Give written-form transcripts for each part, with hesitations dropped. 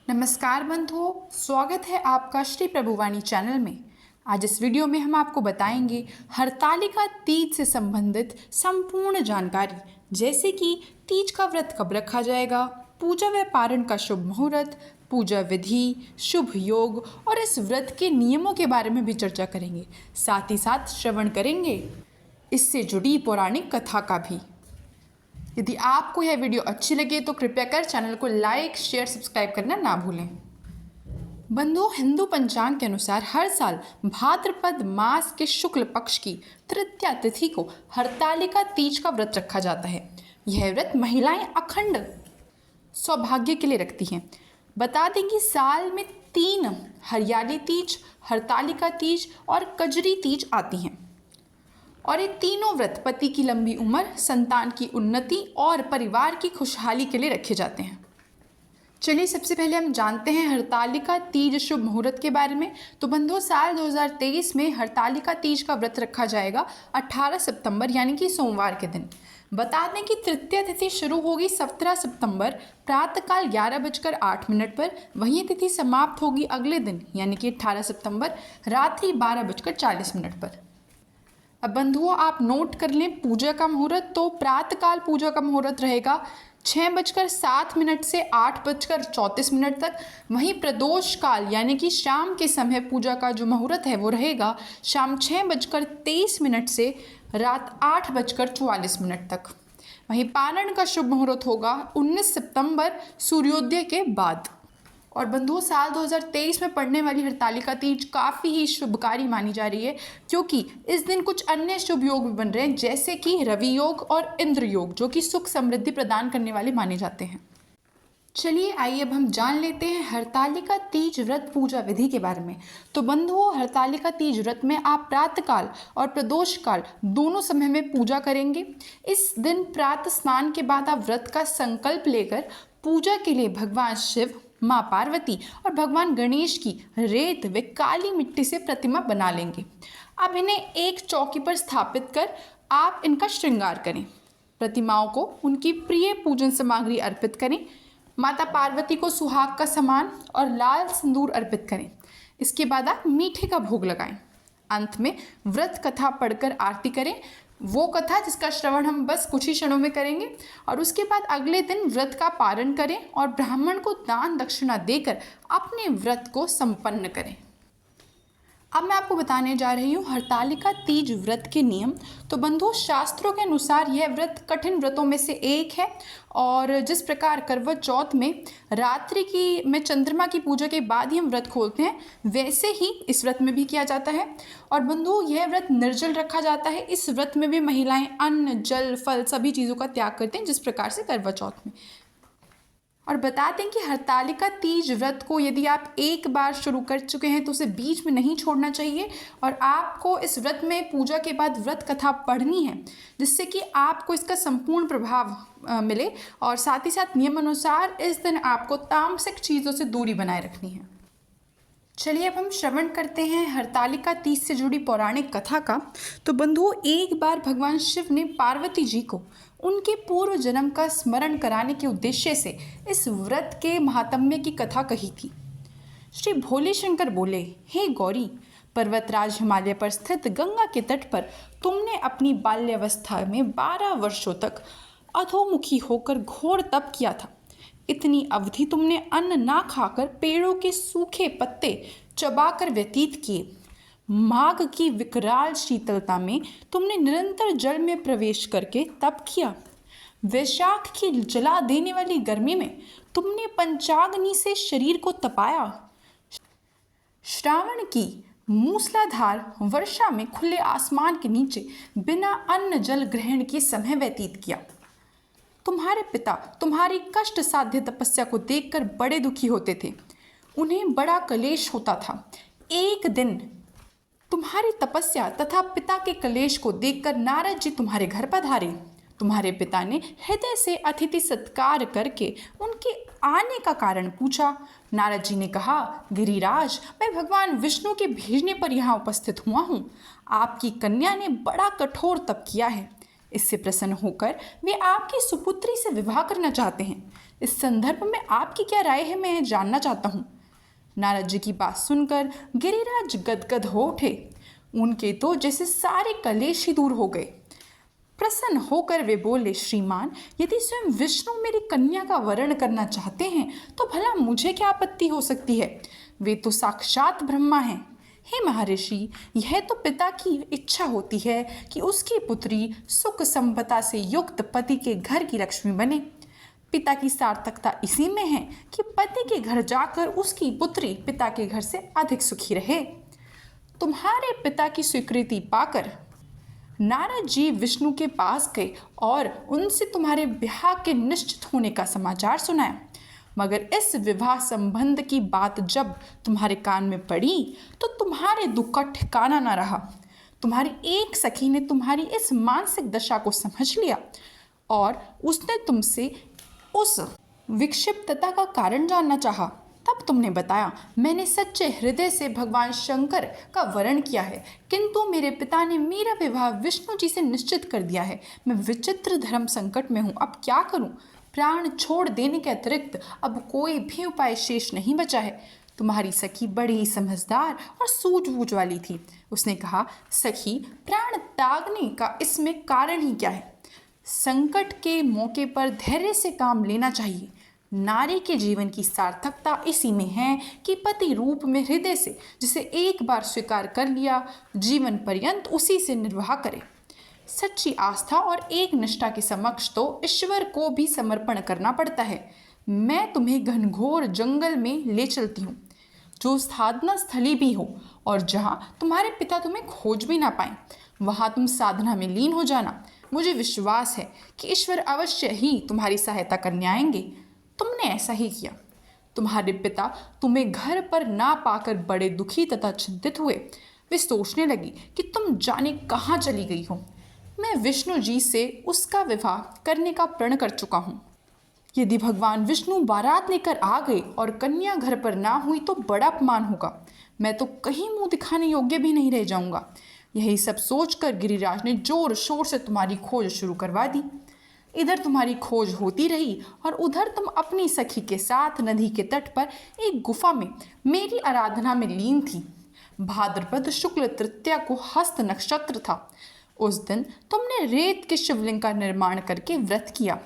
नमस्कार बंधुओं, स्वागत है आपका श्री प्रभुवाणी चैनल में। आज इस वीडियो में हम आपको बताएंगे हरतालिका तीज से संबंधित संपूर्ण जानकारी, जैसे कि तीज का व्रत कब रखा जाएगा, पूजा व पारण का शुभ मुहूर्त, पूजा विधि, शुभ योग और इस व्रत के नियमों के बारे में भी चर्चा करेंगे। साथ ही साथ श्रवण करेंगे इससे जुड़ी पौराणिक कथा का भी। यदि आपको यह वीडियो अच्छी लगे तो कृपया कर चैनल को लाइक, शेयर, सब्सक्राइब करना ना भूलें। बंधुओं, हिंदू पंचांग के अनुसार हर साल भाद्रपद मास के शुक्ल पक्ष की तृतीया तिथि को हरतालिका तीज का व्रत रखा जाता है। यह व्रत महिलाएं अखंड सौभाग्य के लिए रखती हैं। बता दें कि साल में 3 हरियाली तीज, हरतालिका तीज और कजरी तीज आती हैं और ये तीनों व्रत पति की लंबी उम्र, संतान की उन्नति और परिवार की खुशहाली के लिए रखे जाते हैं। चलिए सबसे पहले हम जानते हैं हरतालिका तीज शुभ मुहूर्त के बारे में। तो बंधुओं, साल 2023 में हरतालिका तीज का व्रत रखा जाएगा 18 सितंबर यानी कि सोमवार के दिन। बता दें कि तृतीया तिथि शुरू होगी 17 सितंबर प्रातःकाल 11:08 पर। वहीं तिथि समाप्त होगी अगले दिन यानी कि 18 सितंबर रात्रि 12:40 पर। अब बंधुओं, आप नोट कर लें पूजा का मुहूर्त। तो प्रातःकाल पूजा का मुहूर्त रहेगा 6:07 से 8:34 तक। वहीं प्रदोष काल यानी कि शाम के समय पूजा का जो मुहूर्त है वो रहेगा शाम 6:23 से रात 8:44 तक। वहीं पारण का शुभ मुहूर्त होगा 19 सितंबर सूर्योदय के बाद। और बंधुओं, साल 2023 में पड़ने वाली हरतालिका तीज काफ़ी ही शुभकारी मानी जा रही है, क्योंकि इस दिन कुछ अन्य शुभ योग भी बन रहे हैं, जैसे कि रवि योग और इंद्र योग, जो कि सुख समृद्धि प्रदान करने वाले माने जाते हैं। चलिए आइए अब हम जान लेते हैं हरतालिका तीज व्रत पूजा विधि के बारे में। तो बंधुओं, हरतालिका तीज व्रत में आप प्रातःकाल और प्रदोष काल दोनों समय में पूजा करेंगे। इस दिन प्रातः स्नान के बाद आप व्रत का संकल्प लेकर पूजा के लिए भगवान शिव, माँ पार्वती और भगवान गणेश की रेत व काली मिट्टी से प्रतिमा बना लेंगे। अब इन्हें एक चौकी पर स्थापित कर आप इनका श्रृंगार करें। प्रतिमाओं को उनकी प्रिय पूजन सामग्री अर्पित करें। माता पार्वती को सुहाग का सामान और लाल सिंदूर अर्पित करें। इसके बाद आप मीठे का भोग लगाएं। अंत में व्रत कथा पढ़कर आरती करें, वो कथा जिसका श्रवण हम बस कुछ ही क्षणों में करेंगे। और उसके बाद अगले दिन व्रत का पारण करें और ब्राह्मण को दान दक्षिणा देकर अपने व्रत को संपन्न करें। अब मैं आपको बताने जा रही हूँ हरतालिका तीज व्रत के नियम। तो बंधुओं, शास्त्रों के अनुसार यह व्रत कठिन व्रतों में से एक है। और जिस प्रकार करवा चौथ में रात्रि में चंद्रमा की पूजा के बाद ही हम व्रत खोलते हैं, वैसे ही इस व्रत में भी किया जाता है। और बंधुओं, यह व्रत निर्जल रखा जाता है। इस व्रत में भी महिलाएं अन्न, जल, फल सभी चीज़ों का त्याग करते हैं, जिस प्रकार से करवा चौथ में। और बता दें कि हरतालिका तीज व्रत को यदि आप एक बार शुरू कर चुके हैं तो उसे बीच में नहीं छोड़ना चाहिए। और आपको इस व्रत में पूजा के बाद व्रत कथा पढ़नी है, जिससे कि आपको इसका संपूर्ण प्रभाव मिले। और साथ ही साथ नियम अनुसार इस दिन आपको तामसिक चीज़ों से दूरी बनाए रखनी है। चलिए अब हम श्रवण करते हैं हरतालिका तीज से जुड़ी पौराणिक कथा का। तो बंधुओं, एक बार भगवान शिव ने पार्वती जी को उनके पूर्व जन्म का स्मरण कराने के उद्देश्य से इस व्रत के महात्म्य की कथा कही थी। श्री भोले शंकर बोले, हे गौरी, पर्वतराज हिमालय पर स्थित गंगा के तट पर तुमने अपनी बाल्यावस्था में 12 वर्षों तक अधोमुखी होकर घोर तप किया था। इतनी अवधि तुमने अन्न ना खाकर पेड़ों के सूखे पत्ते चबाकर व्यतीत किए। माघ की विकराल शीतलता में तुमने निरंतर जल में प्रवेश करके तप किया। वैशाख की जला देने वाली गर्मी में तुमने पंचाग्नि से शरीर को तपाया। श्रावण की मूसलाधार वर्षा में खुले आसमान के नीचे बिना अन्न जल ग्रहण के समय व्यतीत किया। तुम्हारे पिता तुम्हारी कष्ट साध्य तपस्या को देखकर बड़े दुखी होते थे। उन्हें बड़ा क्लेश होता था। एक दिन तुम्हारी तपस्या तथा पिता के क्लेश को देखकर नारद जी तुम्हारे घर पधारे। तुम्हारे पिता ने हृदय से अतिथि सत्कार करके उनके आने का कारण पूछा। नारद जी ने कहा, गिरिराज, मैं भगवान विष्णु के भेजने पर यहाँ उपस्थित हुआ हूँ। आपकी कन्या ने बड़ा कठोर तप किया है। इससे प्रसन्न होकर वे आपकी सुपुत्री से विवाह करना चाहते हैं। इस संदर्भ में आपकी क्या राय है, मैं जानना चाहता हूँ। नारद जी की बात सुनकर गिरिराज गदगद हो उठे। उनके तो जैसे सारे कलेश ही दूर हो गए। प्रसन्न होकर वे बोले, श्रीमान, यदि स्वयं विष्णु मेरी कन्या का वरण करना चाहते हैं तो भला मुझे क्या आपत्ति हो सकती है। वे तो साक्षात ब्रह्मा हैं। हे महर्षि, यह तो पिता की इच्छा होती है कि उसकी पुत्री सुख संपदा से युक्त पति के घर की लक्ष्मी बने। पिता की सार्थकता इसी में है कि पति के घर जाकर उसकी पुत्री पिता के घर से अधिक सुखी रहे। तुम्हारे पिता की स्वीकृति पाकर नारद जी विष्णु के पास गए और उनसे तुम्हारे ब्याह के निश्चित होने का समाचार सुनाया। मगर इस विवाह संबंध की बात जब तुम्हारे कान में पड़ी तो तुम्हारे दुख का ठिकाना न रहा। तुम्हारी एक सखी ने तुम्हारी इस मानसिक दशा को समझ लिया और उसने तुमसे उस विक्षिप्तता का कारण जानना चाहा। तब तुमने बताया, मैंने सच्चे हृदय से भगवान शंकर का वरण किया है, किंतु मेरे पिता ने मेरा विवाह विष्णु जी से निश्चित कर दिया है। मैं विचित्र धर्म संकट में हूँ, अब क्या करूँ। प्राण छोड़ देने के अतिरिक्त अब कोई भी उपाय शेष नहीं बचा है। तुम्हारी सखी बड़ी ही समझदार और सूझबूझ वाली थी। उसने कहा, सखी, प्राण त्यागने का इसमें कारण ही क्या है। संकट के मौके पर धैर्य से काम लेना चाहिए। नारी के जीवन की सार्थकता इसी में है कि पति रूप में हृदय से जिसे एक बार स्वीकार कर लिया, जीवन पर्यंत उसी से निर्वाह करे। सच्ची आस्था और एक निष्ठा के समक्ष तो ईश्वर को भी समर्पण करना पड़ता है। मैं तुम्हें घनघोर जंगल में ले चलती हूँ, जो साधना स्थली भी हो, और जहाँ तुम्हारे पिता तुम्हें खोज भी ना पाए, वहाँ तुम साधना में लीन हो जाना। मुझे विश्वास है कि ईश्वर अवश्य ही तुम्हारी सहायता करने आएंगे। तुमने ऐसा ही किया। तुम्हारे पिता तुम्हें घर पर ना पाकर बड़े दुखी तथा चिंतित हुए। वे सोचने लगी कि तुम जाने कहाँ चली गई हो। मैं विष्णु जी से उसका विवाह करने का प्रण कर चुका हूँ। यदि भगवान विष्णु बारात लेकर आ गए और कन्या घर पर ना हुई तो बड़ा अपमान होगा। मैं तो कहीं मुंह दिखाने योग्य भी नहीं रह जाऊंगा। यही सब सोचकर गिरिराज ने जोर शोर से तुम्हारी खोज शुरू करवा दी। इधर तुम्हारी खोज होती रही और उधर तुम अपनी सखी के साथ नदी के तट पर एक गुफा में मेरी आराधना में लीन थी। भाद्रपद शुक्ल तृतीया को हस्त नक्षत्र था। उस दिन तुमने रेत के शिवलिंग का निर्माण करके व्रत किया।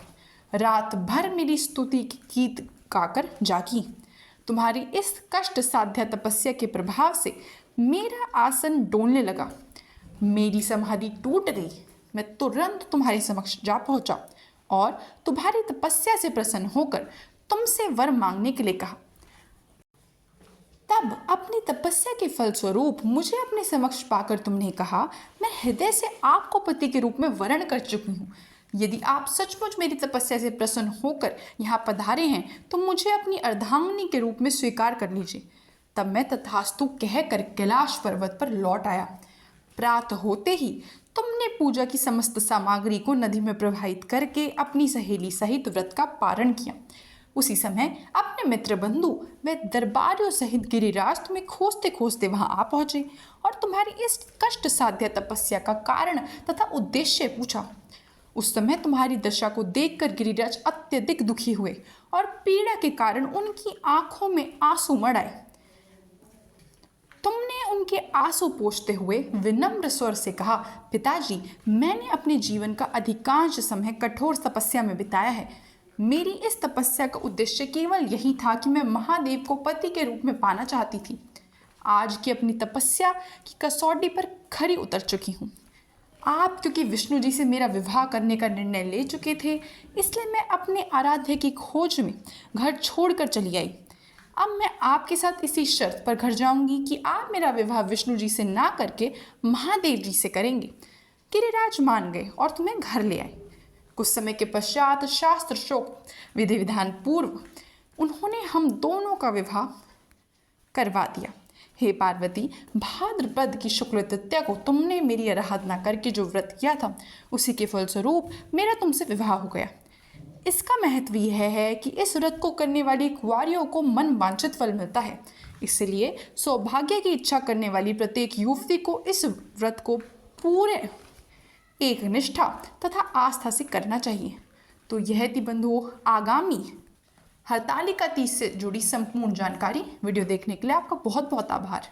रात भर मेरी स्तुति की गीत गाकर जागी। तुम्हारी इस कष्ट साध्य तपस्या के प्रभाव से मेरा आसन डोलने लगा। मेरी समाधि टूट गई। मैं तुरंत तुम्हारे समक्ष जा पहुंचा और तुम्हारी तपस्या से प्रसन्न होकर तुमसे वर मांगने के लिए कहा। तब अपनी तपस्या के फलस्वरूप मुझे अपने समक्ष पाकर तुमने कहा, मैं हृदय से आपको पति के रूप में वरण कर चुकी हूँ। यदि आप सचमुच मेरी तपस्या से प्रसन्न होकर यहाँ पधारे हैं तो मुझे अपनी अर्धांगिनी के रूप में स्वीकार कर लीजिए। तब मैं तथास्तु कहकर कैलाश पर्वत पर लौट आया। प्रातः होते ही तुमने पूजा की समस्त सामग्री को नदी में प्रवाहित करके अपनी सहेली सहित व्रत का पारण किया। उसी समय अपने मित्र बंधु व दरबारियों सहित गिरिराज तुम्हें खोजते खोजते वहां आ पहुंचे और तुम्हारी इस कष्ट साध्य तपस्या का कारण तथा उद्देश्य पूछा। उस समय तुम्हारी दशा को देखकर गिरिराज अत्यधिक दुखी हुए और पीड़ा के कारण उनकी आंखों में आंसू मड़ आए। तुमने उनके आंसू पोंछते हुए विनम्र स्वर से कहा, पिताजी, मैंने अपने जीवन का अधिकांश समय कठोर तपस्या में बिताया है। मेरी इस तपस्या का उद्देश्य केवल यही था कि मैं महादेव को पति के रूप में पाना चाहती थी। आज की अपनी तपस्या की कसौटी पर खरी उतर चुकी हूँ। आप क्योंकि विष्णु जी से मेरा विवाह करने का निर्णय ले चुके थे, इसलिए मैं अपने आराध्य की खोज में घर छोड़कर चली आई। अब मैं आपके साथ इसी शर्त पर घर जाऊंगी कि आप मेरा विवाह विष्णु जी से ना करके महादेव जी से करेंगे। गिरिराज मान गए और तुम्हें घर ले आए। कुछ समय के पश्चात शास्त्र शोक विधि विधान पूर्व उन्होंने हम दोनों का विवाह करवा दिया। हे पार्वती, भाद्रपद की शुक्ल तृतीया को तुमने मेरी आराधना करके जो व्रत किया था, उसी के फलस्वरूप मेरा तुमसे विवाह हो गया। इसका महत्व यह है कि इस व्रत को करने वाली कुंवारियों को मन वांछित फल मिलता है। इसलिए सौभाग्य की इच्छा करने वाली प्रत्येक युवती को इस व्रत को पूरे एक निष्ठा तथा आस्था से करना चाहिए। तो यह थी बंधुओं आगामी हरतालिका तीज से जुड़ी संपूर्ण जानकारी। वीडियो देखने के लिए आपका बहुत बहुत आभार।